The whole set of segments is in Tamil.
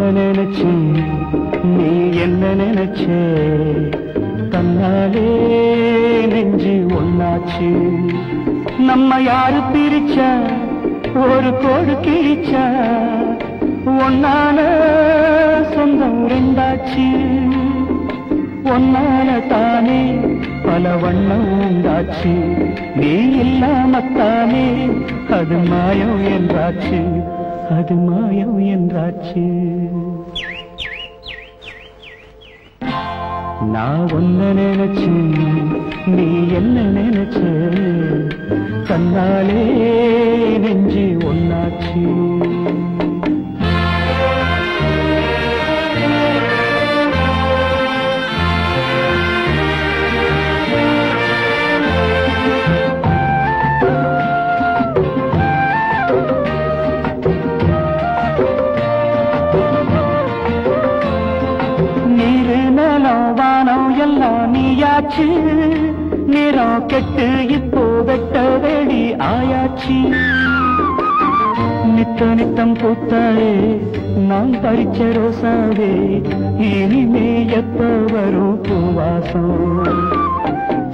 ஒன்ன நினைச்சு நீ என்ன நினைச்சே தன்னாலே நெஞ்சு ஒன்னாச்சு நம்ம யாரு பிரிச்சா ஒரு கோடு கிழிச்சா ஒன்னால சொந்தம் ரெண்டாச்சு ஒன்னால தானே பல வண்ணம் உண்டாச்சு நீ இல்லாமத்தானே அது மாயம் என்றாச்சு அது மாயம் என்றாச்சு நான் ஒன்ன நினைச்சு நீ என்ன நினைச்ச தன்னாலே நெஞ்சு ஒன்னாச்சு எல்லாம் நீயாச்சு நிறம் கெட்டு இப்போ வெட்ட வேடி ஆயாச்சு நித்த நித்தம் பூத்தாயே நான் பறிச்ச ரோசாவே இனிமே எப்ப வரும் பூவாசம்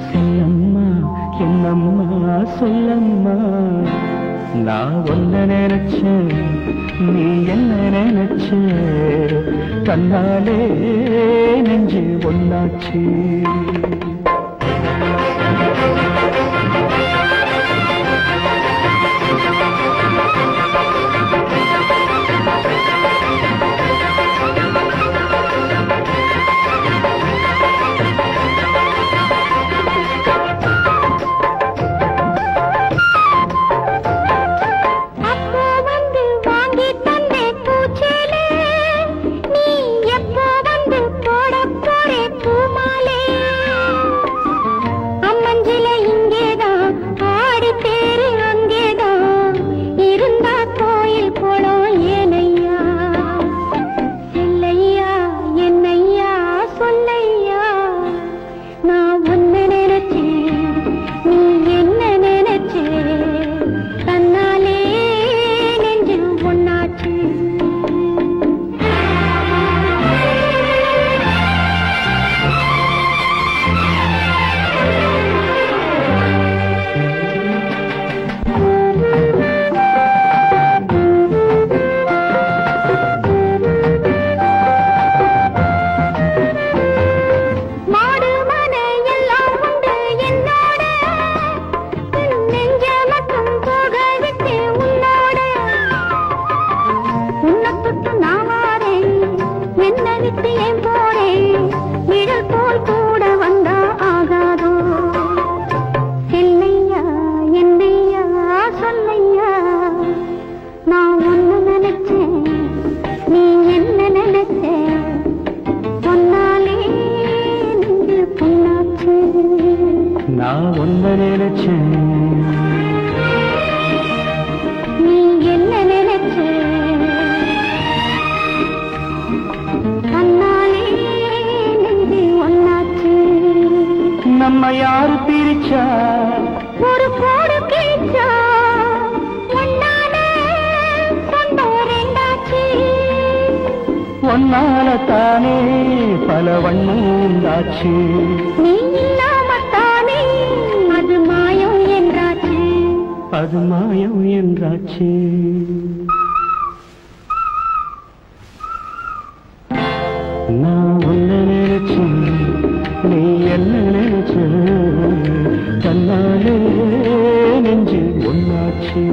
சொல்லம்மா என்னம்மா சொல்லம்மா நான் ஒன்ன நினைச்சேன் நீ என்ன நினைச்ச தன்னாலே நெஞ்சு ஒன்னாச்சு நான் ஒன்ன நினைச்சேன் நீ என்ன நினைச்ச தன்னாலே நெஞ்சு ஒன்னாச்சு நம்ம யாரு பிரிச்சா ஒரு கோடு கிழிச்சா ஒன்னாலே சொந்தம் ரெண்டாச்சு ஒன்னால தானே பல வண்ணம் உண்டாச்சு நீ இல்லாமத்தானே அது மாயம் என்றாச்சு அது மாயம் என்றாச்சு நான் ஒன்ன நினைச்சு நீ என்ன நினைச்ச தன்னாலே நெஞ்சு ஒன்னாச்சு